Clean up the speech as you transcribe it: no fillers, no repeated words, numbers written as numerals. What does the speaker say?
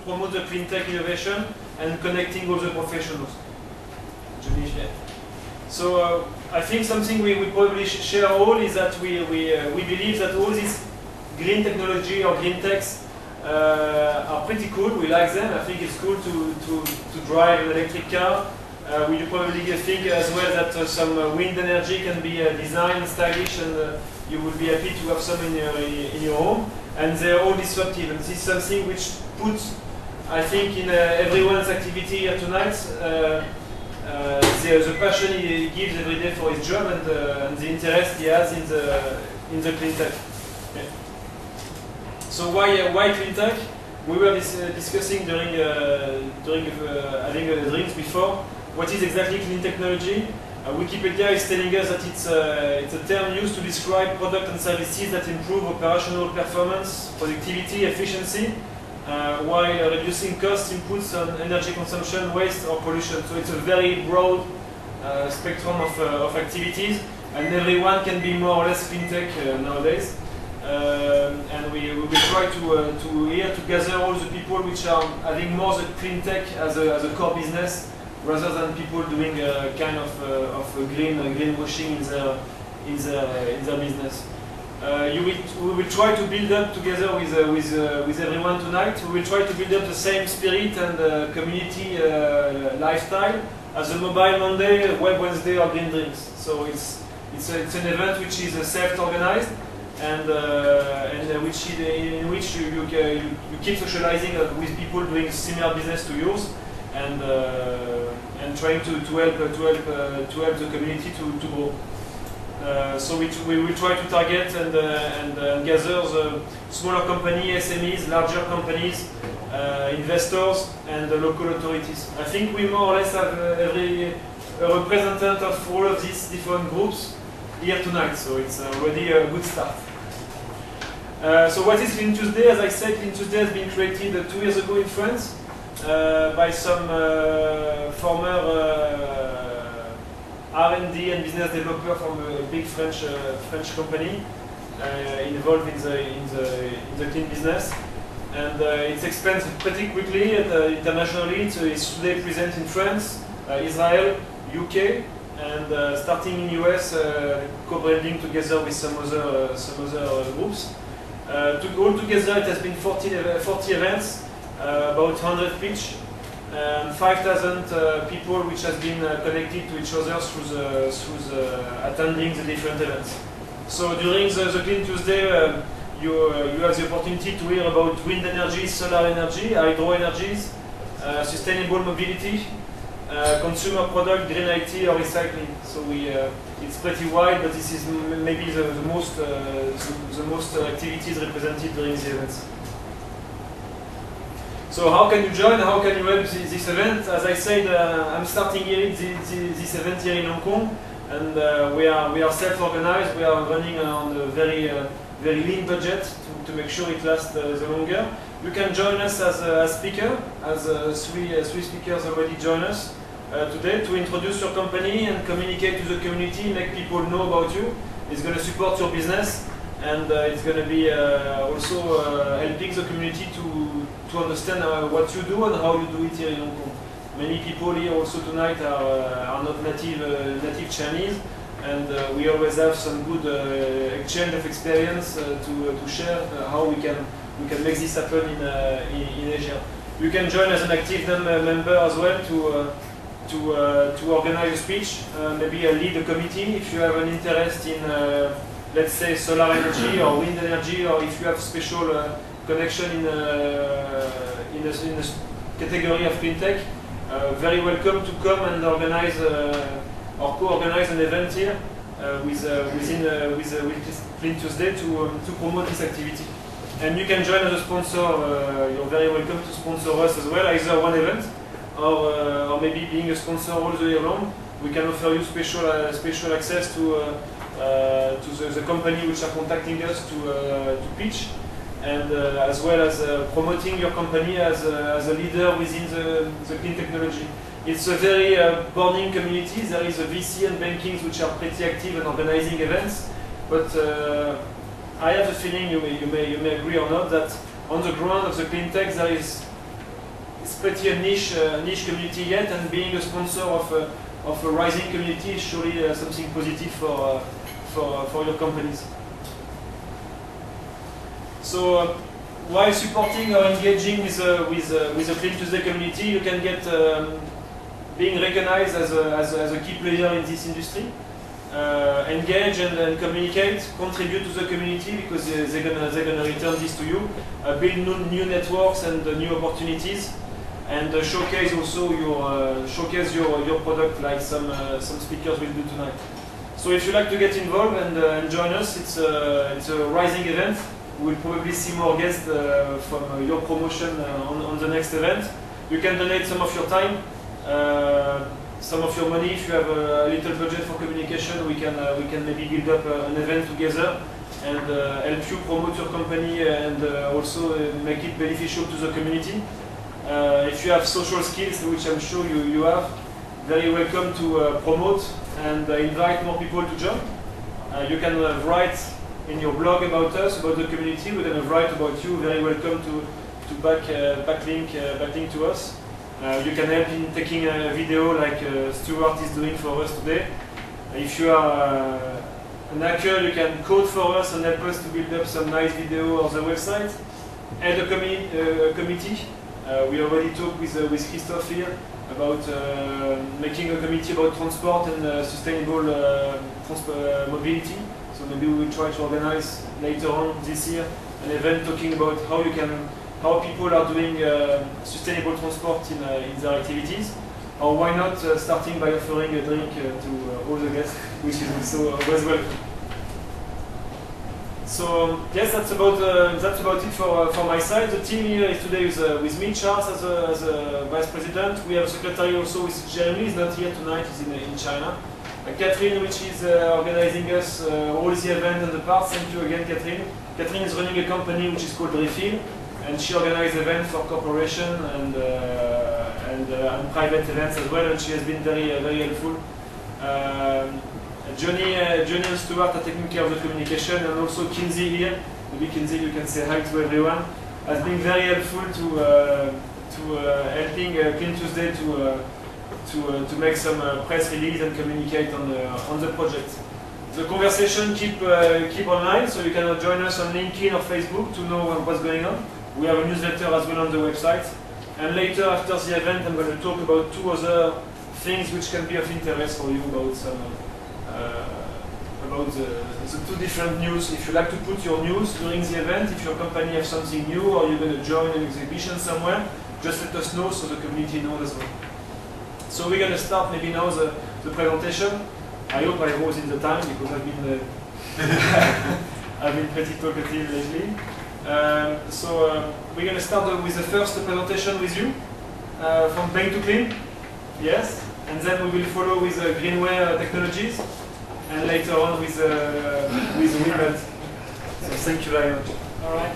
promote the clean tech innovation and connecting all the professionals. So I think something we probably share all is that we believe that all these green technology or green techs are pretty cool. We like them. I think it's cool to drive an electric car. We probably think as well that some wind energy can be designed, stylish, and you will be happy to have some in your home. And they're all disruptive. And this is something which puts, I think, in everyone's activity here tonight, the passion he gives every day for his job and the interest he has in the clean tech. Okay. So why clean tech? We were discussing during having drinks before. What is exactly clean technology? Wikipedia is telling us that it's a term used to describe products and services that improve operational performance, productivity, efficiency, while reducing costs, inputs on energy consumption, waste, or pollution. So it's a very broad spectrum of activities, and everyone can be more or less clean tech nowadays. And we will try to here to gather all the people which are having more the clean tech as a core business, rather than people doing a kind of greenwashing in their business. We will try to build up together with everyone tonight. We will try to build up the same spirit and community lifestyle as a Mobile Monday, Web Wednesday, or Green Drinks. So it's an event which is self-organized and in which you keep socializing with people doing similar business to yours. And trying to help the community to grow. So we will try to target and gather the smaller companies, SMEs, larger companies, investors, and the local authorities. I think we more or less have a representative of all of these different groups here tonight. So it's already a good start. So what is Clean Tuesday? As I said, Clean Tuesday has been created 2 years ago in France. By some former R&D and business developer from a big French company involved in the clean business, and it expands pretty quickly internationally. It's today present in France, Israel, UK, and starting in US, co-branding together with some other groups. Altogether, it has been 40 events. About 100 pitch, and 5,000 people which has been connected to each other through attending the different events. So during the Clean Tuesday, you have the opportunity to hear about wind energy, solar energy, hydro energies, sustainable mobility, consumer product, green IT, or recycling. So it's pretty wide, but this is maybe the most activities represented during the events. So how can you join? How can you help this event? As I said, I'm starting here this event here in Hong Kong, and we are self-organized. We are running on a very lean budget to make sure it lasts the longer. You can join us as a speaker, as three speakers already join us today to introduce your company and communicate to the community, make people know about you. It's going to support your business, and it's going to be also helping the community to understand what you do and how you do it here in Hong Kong. Many people here also tonight are not native Chinese, and we always have some good exchange of experience to share how we can make this happen in Asia. You can join as an active member as well to organize a speech, maybe lead a committee if you have an interest in let's say solar energy or wind energy, or if you have special connection in a category of clean tech, very welcome to come and organize or co-organize an event here with Clean Tuesday to promote this activity. And you can join as a sponsor. You're very welcome to sponsor us as well, either one event or maybe being a sponsor all the year long. We can offer you special access to the company which are contacting us to pitch, and as well as promoting your company as a leader within the clean technology. It's a very burning community. There is a VC and bankings which are pretty active in organizing events, but I have the feeling, you may agree or not, that on the ground of the clean tech there is it's pretty a niche community yet, and being a sponsor of a rising community is surely something positive for your companies. So while supporting or engaging with the Clean Tuesday community, you can get being recognized as a key player in this industry. Engage and communicate, contribute to the community, because they're gonna return this to you. Build new networks and new opportunities, and showcase also your product, like some speakers will do tonight. So if you like to get involved and join us, it's a rising event. We'll probably see more guests from your promotion on the next event. You can donate some of your time, some of your money. If you have a little budget for communication, we can maybe build up an event together and help you promote your company and also make it beneficial to the community. If you have social skills, which I'm sure you have, very welcome to promote and invite more people to join. You can write in your blog about us, about the community. We're going to write about you. Very welcome to backlink to us. You can help in taking a video like Stuart is doing for us today. If you are an hacker, you can code for us and help us to build up some nice video on the website. Add a committee. We already talked with Christophe here about making a committee about transport and sustainable mobility. So maybe we will try to organize later on this year an event talking about how people are doing sustainable transport in their activities, or why not starting by offering a drink to all the guests, which is also always welcome. So yes, that's about it for my side. The team here is today with me, Charles as a vice president. We have a secretary also with Jeremy. He's not here tonight. He's in China. Catherine, which is organizing us all the event and the parts. Thank you again, Catherine. Catherine is running a company which is called Refill, and she organizes events for corporation and private events as well, and she has been very helpful. Johnny and Stuart are taking care of the communication, and also Kinsey here. Maybe Kinsey, you can say hi to everyone. Has been very helpful to helping Clean Tuesday to make some press release and communicate on the project. The conversation keep online, so you can join us on LinkedIn or Facebook to know what's going on. We have a newsletter as well on the website. And later, after the event, I'm going to talk about two other things which can be of interest for you about the two different news. If you like to put your news during the event, if your company has something new or you're going to join an exhibition somewhere, just let us know so the community knows as well. So we're going to start maybe now the presentation. I hope I was in the time because I've been pretty talkative lately. So we're going to start with the first presentation with you from Bank to Clean. Yes, and then we will follow with Greenware Technologies, and later on with Wimbledon. So thank you very much. All right.